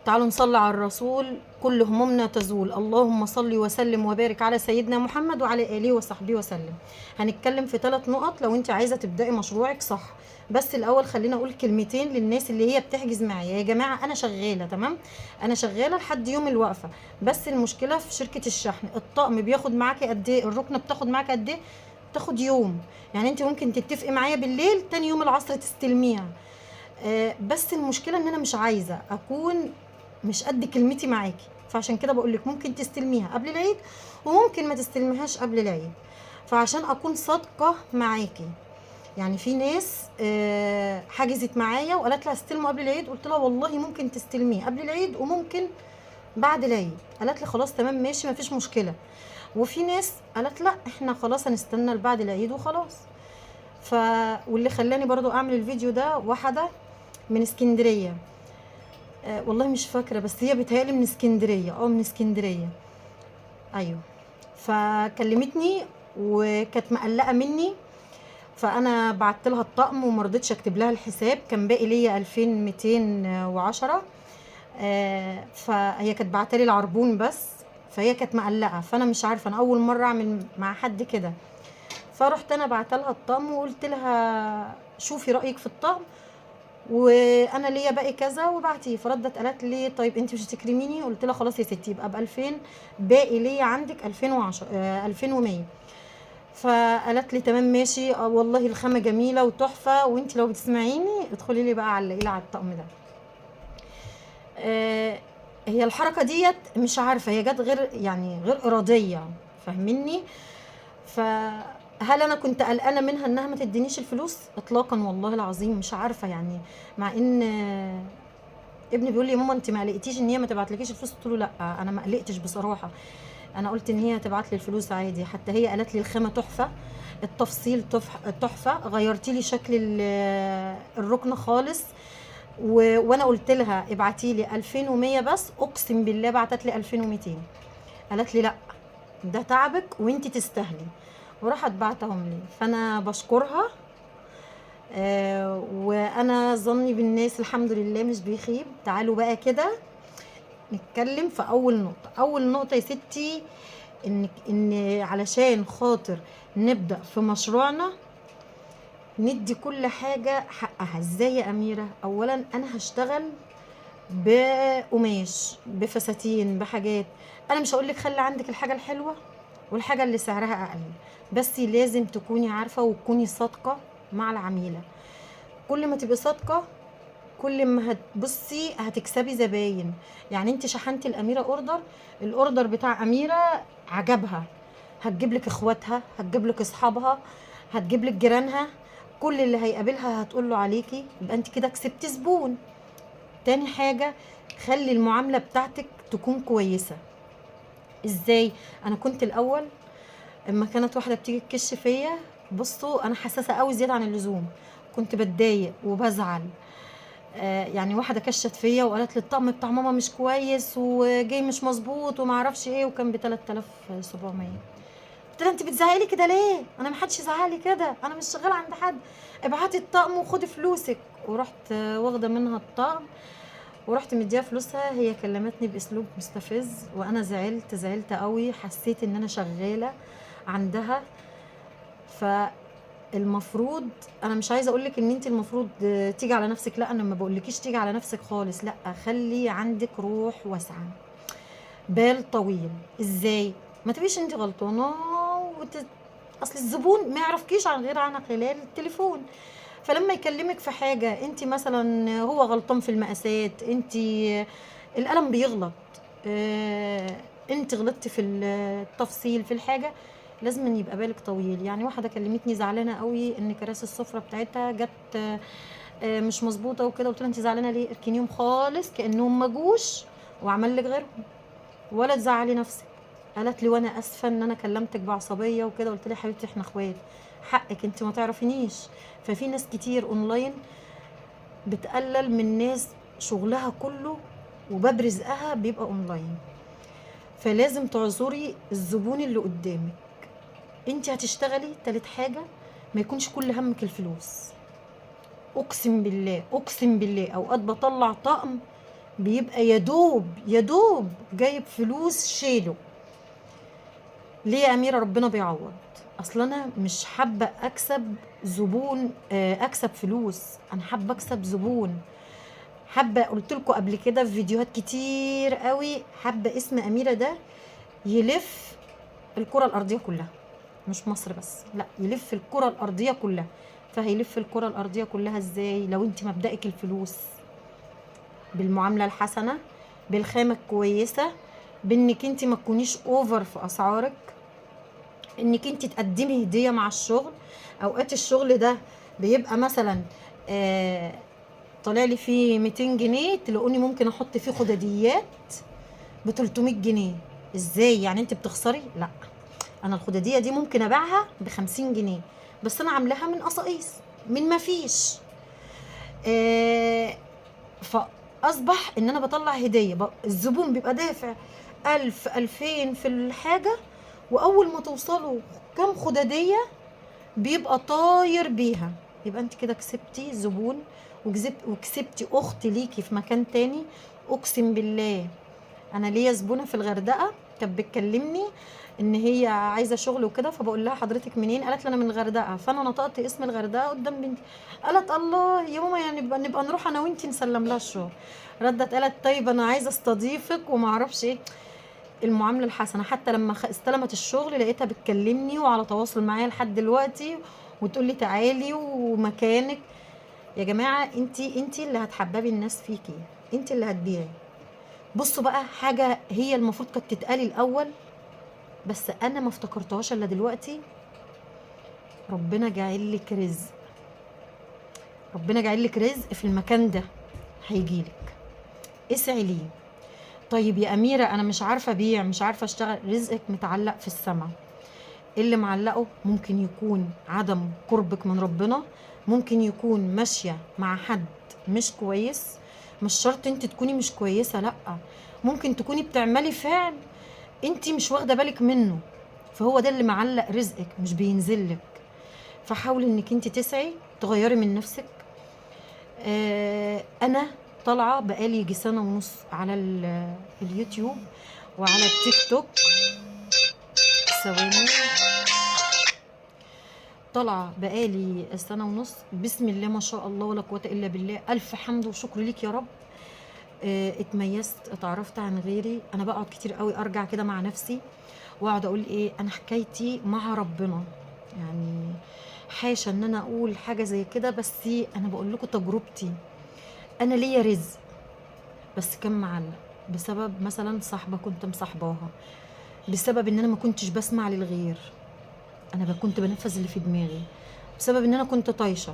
تعالوا نصلي على الرسول، كل همومنا تزول. اللهم صل وسلم وبارك على سيدنا محمد وعلى آله وصحبه وسلم. هنتكلم في 3 نقط لو انت عايزة تبدأي مشروعك صح. بس الأول خلينا أقول كلمتين للناس اللي هي بتحجز معايا. يا جماعة أنا شغالة تمام، أنا شغالة لحد يوم الوقفة، بس المشكلة في شركة الشحن. الطقم بياخد معاكي قد ايه؟ الركنة بتاخد معاكي قد ايه؟ بتاخد يوم. يعني انت ممكن تتفقي معايا بالليل، تاني يوم العصر تستلميها. بس المشكله ان انا مش عايزه اكون مش قد كلمتي معاكي، فعشان كده بقول لك ممكن تستلميها قبل العيد وممكن ما تستلميهاش قبل العيد، فعشان اكون صادقه معاكي. يعني في ناس حجزت معايا وقالت لها استلموا قبل العيد، قلت لها والله ممكن تستلميه قبل العيد وممكن بعد العيد. قالت لي خلاص تمام ماشي مفيش مشكله. وفي ناس قالت لا احنا خلاص هنستنى لبعد العيد وخلاص. ف واللي خلاني برضو اعمل الفيديو ده واحده من اسكندريه. والله مش فاكره، بس هي بتهيألي من اسكندريه، من اسكندريه. ايوه. فكلمتني وكانت مقلقه مني، فانا بعت لها الطقم وما رضيتش اكتب لها الحساب، كان باقي ليا 2210. فهي كانت بعتلي العربون بس. فهي كانت مقلقه، فانا مش عارفه، انا اول مره اعمل مع حد كده. فرحت انا بعت لها الطقم وقلت لها شوفي رايك في الطقم وانا ليا باقي كذا وبعتيه. فردت قالت لي طيب انت مش هتكرميني؟ قلت لها خلاص يا ستي يبقى ب 2000 باقي ليا عندك 2010 2100. فقالت لي تمام ماشي. والله الخامه جميله وتحفه، وانت لو بتسمعيني ادخلي لي بقى علقي لي على الطقم ده. آه هي الحركه ديت مش عارفه هي جت غير يعني غير اراديه، فاهميني؟ فهل انا كنت قلقانه منها انها ما تدينيش الفلوس؟ اطلاقا والله العظيم مش عارفه يعني. مع ان ابني بيقول لي يا ماما انت ما قلقتيش ان هي ما تبعتلكيش الفلوس؟ قلت له لا انا ما قلقتش بصراحه، انا قلت ان هي تبعت لي الفلوس عادي. حتى هي قالت لي الخامه تحفه، التفصيل تحفه، غيرتي لي شكل الركنه خالص. وانا قلت لها ابعتي لي 2100 بس، اقسم بالله بعتت لي 2200. قالت لي لا ده تعبك وانت تستاهلي، وراحت بعتهم لي. فانا بشكرها. وانا ظني بالناس الحمد لله مش بيخيب. تعالوا بقى كده نتكلم في اول نقطه. اول نقطه يا ستي، ان علشان خاطر نبدا في مشروعنا ندي كل حاجه حقها. ازاي يا اميره؟ اولا انا هشتغل بقماش، بفساتين، بحاجات. انا مش هقولك خلي عندك الحاجه الحلوه والحاجه اللي سعرها اقل، بس لازم تكوني عارفه وتكوني صادقه مع العميله. كل ما تبقي صادقه كل ما هتبصي هتكسبي زباين. يعني انت شحنتي الاميره اوردر، الاوردر بتاع اميره عجبها، هتجيب لك اخواتها، هتجيب لك اصحابها، هتجيب لك جيرانها، كل اللي هيقابلها هتقول له عليكي، يبقى انت كده كسبتي زبون. تاني حاجه خلي المعامله بتاعتك تكون كويسه. ازاي؟ انا كنت الاول اما كانت واحده بتيجي تكش فيا، بصوا انا حساسه قوي زياده عن اللزوم، كنت بتضايق وبزعل. يعني واحده كشت فيا وقالت لي الطقم بتاع ماما مش كويس وجاي مش مظبوط وما اعرفش ايه، وكان ب 3700. قلت لها انت بتزعلي كده ليه؟ انا ما حدش زعلي كده، انا مش شغاله عند حد، ابعتي الطقم وخدي فلوسك. ورحت واخده منها الطقم ورحت مديها فلوسها. هي كلمتني باسلوب مستفز وانا زعلت قوي، حسيت ان انا شغاله عندها. فالمفروض انا مش عايزه اقولك ان انت المفروض تيجي على نفسك، لا انا ما بقولكيش تيجي على نفسك خالص، لا خلي عندك روح واسعه، بال طويل. ازاي؟ ما تبقيش انت غلطانه اصل الزبون ما يعرفكيش عن غير عن خلال التليفون. فلما يكلمك في حاجه انت مثلا هو غلطان في المقاسات، انت القلم بيغلط، انت غلطتي في التفصيل في الحاجه، لازم أن يبقى بالك طويل. يعني واحده كلمتني زعلانه قوي ان كراسي السفره بتاعتها جت مش مظبوطه وكده. قلت لها انت زعلانه ليه؟ اركنيهم خالص كانهم ما جوش وعمل لك غيرهم، ولا تزعلي نفسك. قالت لي وانا اسفه ان انا كلمتك بعصبيه وكده. قلت لها حبيبتي احنا اخوات، حقك انت ما تعرفينيش. ففي ناس كتير اونلاين بتقلل من ناس شغلها كله وباب رزقها بيبقى اونلاين، فلازم تعذري الزبون اللي قدامك. انت هتشتغلي. تالت حاجه ما يكونش كل همك الفلوس. اقسم بالله اوقات بطلع طقم بيبقى يدوب جايب فلوس شيله. ليه يا أميرة؟ ربنا بيعوض. اصل انا مش حابة اكسب زبون، اكسب فلوس، انا حابة اكسب زبون. حابة، قلت لكم قبل كده في فيديوهات كتير قوي، حابة اسم أميرة ده يلف الكرة الأرضية كلها، مش مصر بس، لا يلف الكرة الأرضية كلها. فهيلف الكرة الأرضية كلها ازاي؟ لو انت مبدأك الفلوس، بالمعاملة الحسنة، بالخامة الكويسة، بانك انت ما تكونيش اوفر في اسعارك، انك انت تقدمي هدية مع الشغل. اوقات الشغل ده بيبقى مثلا طالع لي فيه 200 جنيه، تلاقوني ممكن احط فيه خدديات ب 300 جنيه. ازاي يعني انت بتخسري؟ لا، انا الخداديه دي ممكن ابيعها ب 50 جنيه، بس انا عاملاها من قصاقيس، من ما فيش. فاصبح ان انا بطلع هديه، الزبون بيبقى دافع 1000 2000 في الحاجه، واول ما توصلوا كام خداديه بيبقى طاير بيها. يبقى انت كده كسبتي زبون، وكسبتي اخت ليكي في مكان تاني. اقسم بالله انا ليا زبونه في الغردقه كانت بتكلمني ان هي عايزه شغل وكده، فبقول لها حضرتك منين؟ قالت لي انا من الغردقه. فانا نطقت اسم الغردقه قدام بنتي، قالت الله يا ماما، يعني نبقى نروح انا وانتي نسلم لها الشغل. ردت قالت طيب انا عايزه استضيفك وما اعرفش ايه. المعامله الحسنه، حتى لما استلمت الشغل لقيتها بتكلمني وعلى تواصل معايا لحد دلوقتي، وتقول لي تعالي ومكانك. يا جماعه انتي اللي هتحببي الناس فيكي، انتي اللي هتبيعي. بصوا بقى، حاجه هي المفروض كانت تتقال الاول بس انا ما افتكرتهاش الا دلوقتي. ربنا جاعل لك رزق، ربنا جاعل لك رزق في المكان ده هيجيلك، اسعي ليه. طيب يا أميرة أنا مش عارفة أبيع، مش عارفة أشتغل. رزقك متعلق في السماء. اللي معلقه ممكن يكون عدم قربك من ربنا، ممكن يكون ماشية مع حد مش كويس. مش شرط انت تكوني مش كويسة، لأ، ممكن تكوني بتعملي فعل انت مش واخدة بالك منه، فهو ده اللي معلق رزقك مش بينزلك. فحاولي انك انت تسعي تغيري من نفسك. انا طالعه بقالي يجي سنه ونص على اليوتيوب وعلى التيك توك. ثواني، طالعه بقالي سنه ونص، بسم الله ما شاء الله ولا قوه الا بالله. الف حمد وشكر ليك يا رب. اتميزت، اتعرفت عن غيري. انا بقعد كتير قوي ارجع كده مع نفسي واقعد اقول ايه، انا حكايتي مع ربنا، يعني حاشا ان انا اقول حاجه زي كده، بس انا بقول لكم تجربتي. انا ليا رزق بس كان معلق بسبب مثلا صاحبه كنت مصاحباها، بسبب ان انا ما كنتش بسمع للغير، انا كنت بنفذ اللي في دماغي، بسبب ان انا كنت طايشه.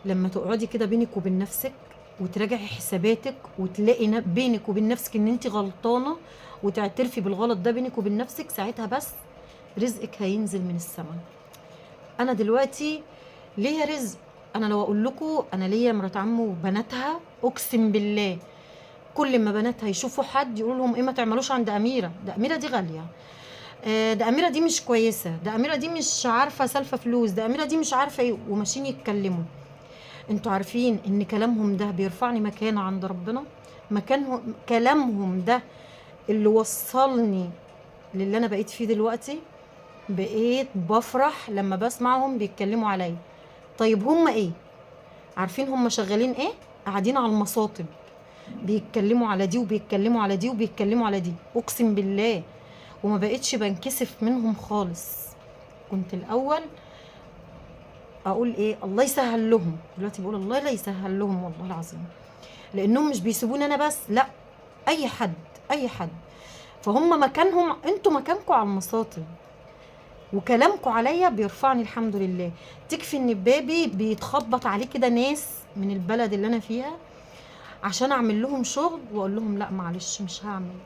لما تقعدي كده بينك وبين نفسك وتراجعي حساباتك وتلاقي بينك وبين نفسك ان انت غلطانه وتعترفي بالغلط ده بينك وبين نفسك، ساعتها بس رزقك هينزل من السماء. انا دلوقتي ليا رزق. انا لو اقول لكم انا ليا مرات عمو وبناتها، اقسم بالله كل ما بناتها يشوفوا حد يقولوا لهم ايه ما تعملوش عند اميره، ده اميره دي غاليه، ده اميره دي مش كويسه، ده اميره دي مش عارفه سالفه فلوس، ده اميره دي مش عارفه ايه، وماشيين يتكلموا. انتوا عارفين ان كلامهم ده بيرفعني مكانه عند ربنا؟ مكانهم، كلامهم ده اللي وصلني للي انا بقيت فيه دلوقتي. بقيت بفرح لما بسمعهم بيتكلموا عليا. طيب هم ايه؟ عارفين هم شغالين ايه؟ قاعدين على المصاطب بيتكلموا على دي وبيتكلموا على دي وبيتكلموا على دي، اقسم بالله. وما بقتش بنكسف منهم خالص. كنت الاول اقول ايه الله يسهل لهم، دلوقتي بقول الله لا يسهل لهم والله العظيم، لانهم مش بيسيبوني انا بس، لا، اي حد، اي حد. فهم مكانهم، انتوا مكانكم على المصاطب، وكلامكم عليا بيرفعني الحمد لله. تكفي ان بابي بيتخبط عليه كده ناس من البلد اللي انا فيها عشان اعمل لهم شغل، واقول لهم لا معلش مش هعمل.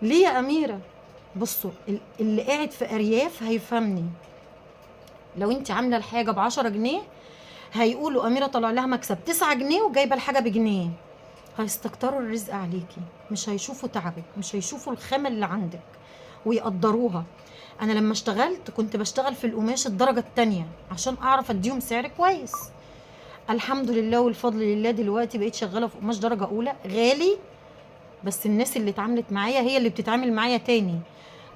ليه يا اميره؟ بصوا، اللي قاعد في ارياف هيفهمني. لو انت عامله الحاجه ب10 جنيه هيقولوا اميره طلع لها مكسب 9 جنيه وجايبه الحاجه بجنيه. هيستكتروا الرزق عليكي، مش هيشوفوا تعبك، مش هيشوفوا الخامه اللي عندك ويقدروها. انا لما اشتغلت كنت بشتغل في القماش الدرجه التانية عشان اعرف اديهم سعر كويس. الحمد لله والفضل لله، دلوقتي بقيت شغاله في قماش درجه اولى غالي، بس الناس اللي اتعاملت معايا هي اللي بتتعامل معايا تاني،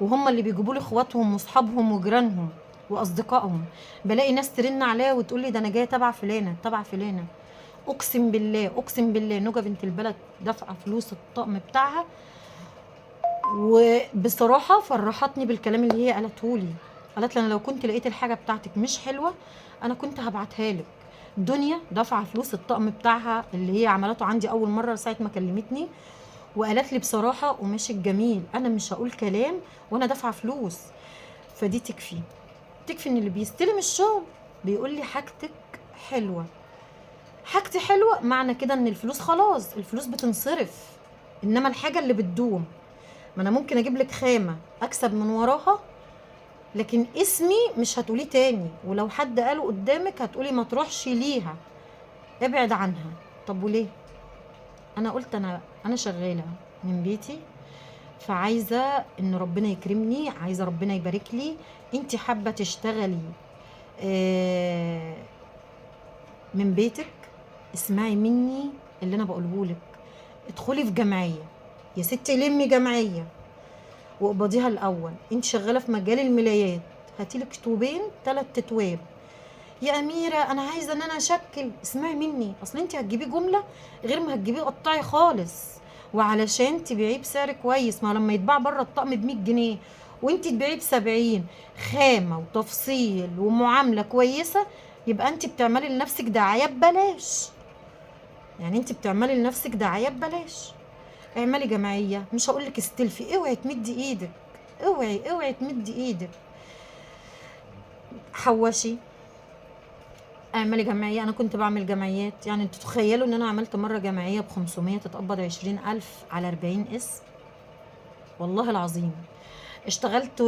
وهم اللي بيجيبوا لي اخواتهم واصحابهم وجيرانهم واصدقائهم. بلاقي ناس ترن عليا وتقول لي ده انا جايه تبع فلانه تبع فلانه. اقسم بالله اقسم بالله نوجه بنت البلد دافعه فلوس الطقم بتاعها، وبصراحه فرحتني بالكلام اللي هي قالته لي. قالت لي انا لو كنت لقيت الحاجه بتاعتك مش حلوه انا كنت هبعتها لك. دنيا دافعه فلوس الطقم بتاعها اللي هي عملته عندي اول مره ساعه ما كلمتني، وقالت لي بصراحه قماشك جميل، انا مش هقول كلام وانا دافعه فلوس. فدي تكفي، تكفي ان اللي بيستلم الشغل بيقول لي حاجتك حلوه. حاجتي حلوه معنى كده ان الفلوس خلاص، الفلوس بتنصرف. انما الحاجه اللي بتدوم، ما انا ممكن اجيب لك خامه اكسب من وراها، لكن اسمي مش هتقوليه تاني، ولو حد قاله قدامك هتقولي ما تروحش ليها، ابعد عنها. طب وليه؟ انا قلت انا شغاله من بيتي، فعايزه ان ربنا يكرمني، عايزه ربنا يبارك لي. انت حابه تشتغلي من بيتك، اسمعي مني اللي انا بقوله لك. ادخلي في جمعيه يا ستي، لمي جمعيه واقبضيها الاول. انت شغاله في مجال الملايات، هاتيلك توبين 3 تتواب. يا اميره انا عايزه ان انا اشكل، اسمعي مني، اصل انت هتجيبيه جمله غير ما هتجيبيه قطعي خالص. وعلشان تبيعيه بسعر كويس، ما لما يتباع بره الطقم ب100 جنيه وانت تبيعيه ب70، خامه وتفصيل ومعامله كويسه، يبقى انت بتعملي لنفسك دعايه ببلاش. يعني انت بتعملي لنفسك دعايه ببلاش. اعملي جمعيه، مش هقولك استلفي، اوعي تمدي ايدك، اوعي تمدي ايدك. حوشي، اعملي جمعيه. انا كنت بعمل جمعيات، يعني انتوا تتخيلوا ان انا عملت مره جمعيه ب500 تتقبض 20,000 على 40 اسم، والله العظيم. اشتغلت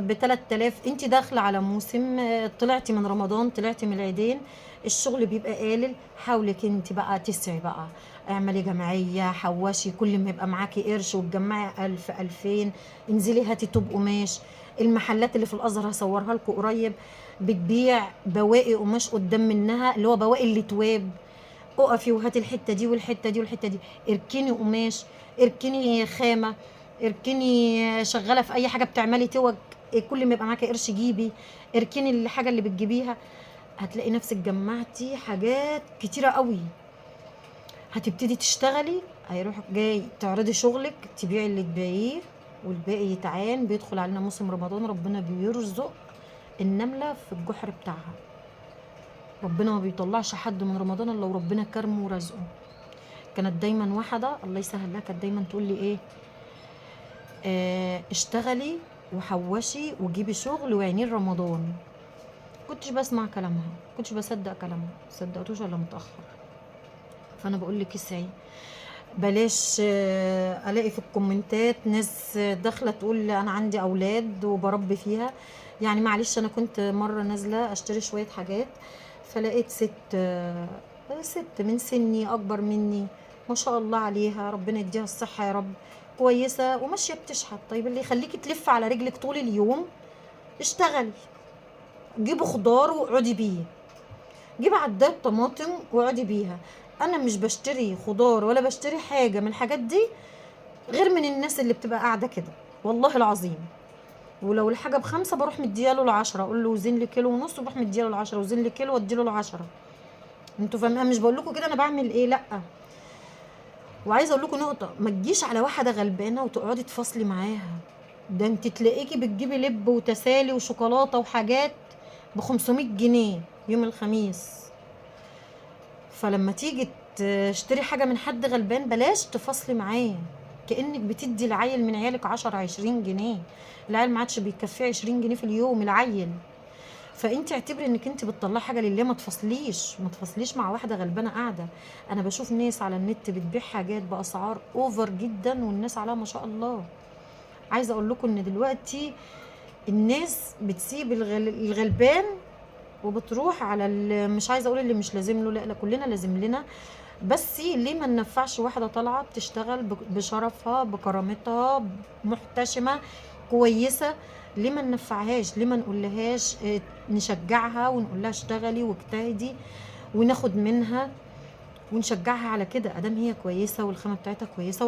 ب3000. انت داخله على موسم، طلعتي من رمضان طلعتي من العيدين، الشغل بيبقى قليل. حاولك انت بقى تسعي بقى، اعملي جمعيه، حوشي، كل ما يبقى معاكي قرش وتجمعي 1000 2000 انزلي هاتي توب قماش. المحلات اللي في الازهر هصورها لكم قريب، بتبيع بواقي قماش قدام منها، اللي هو بواقي التواب. اقفي وهاتي الحته دي والحته دي والحته دي، اركني قماش، اركني خامه، اركني شغاله في اي حاجه بتعملي توج. كل ما يبقى معاكي قرش جيبي، اركني الحاجه اللي بتجيبيها. هتلاقي نفسك جمعتي حاجات كتيره قوي. هتبتدي تشتغلي، هيروح جاي تعرضي شغلك، تبيعي اللي تبيعيه والباقي يتعان. بيدخل علينا موسم رمضان، ربنا بيرزق النمله في الجحر بتاعها. ربنا ما بيطلعش حد من رمضان الا وربنا كرمه ورزقه. كانت دايما واحده الله يسهل لها كانت دايما تقول لي ايه، اشتغلي وحوشي وجيبي شغل وعينين رمضان. كنتش بسمع كلامها، كنتش بصدق كلامها، صدقتوش الا متاخر. فانا بقول لك اسعي، بلاش الاقي في الكومنتات ناس داخله تقول انا عندي اولاد وبربي فيها. يعني معلش، انا كنت مره نازله اشتري شويه حاجات، فلقيت ست من سني اكبر مني، ما شاء الله عليها، ربنا يديها الصحه يا رب، كويسه وماشيه بتشحت. طيب اللي يخليكي تلف على رجلك طول اليوم؟ اشتغلي، جيبوا خضار واقعدي بيه، جيب عداد طماطم واقعدي بيها. انا مش بشتري خضار ولا بشتري حاجه من الحاجات دي غير من الناس اللي بتبقى قاعده كده، والله العظيم. ولو الحاجه ب5 بروح مدياله ل10، اقول له وزن لي كيلو ونص، وبروح مدياله ل10، وزن لي كيلو واديله ل10. انتوا فاهمين؟ مش بقول لكم كده انا بعمل ايه، لا. وعايزه اقول لكم نقطه، ما تجيش على واحده غلبانه وتقعدي تفاصلي معاها. ده انت تلاقيكي بتجيبي لب وتسالي وشوكولاته وحاجات ب500 جنيه يوم الخميس. فلما تيجي تشتري حاجه من حد غلبان بلاش تفاصلي معاه، كانك بتدي العيل من عيالك 10 20 جنيه. العيل ما عادش بيكفيه 20 جنيه في اليوم العيل. فانت اعتبري انك انت بتطلعي حاجه لله، ما تفصليش مع واحده غلبانه قاعده. انا بشوف ناس على النت بتبيع حاجات باسعار اوفر جدا والناس عليها ما شاء الله. عايزه اقول لكم ان دلوقتي الناس بتسيب الغلبان وبتروح على مش عايزه اقول اللي مش لازم له، لا كلنا لازم لنا. بس ليه ما ننفعش واحده طالعه بتشتغل بشرفها بكرامتها محتشمه كويسه؟ ليه ما ننفعهاش؟ ليه ما نقولهاش نشجعها ونقول لها اشتغلي واجتهدي وناخد منها ونشجعها على كده ادام هي كويسه والخامه بتاعتها كويسه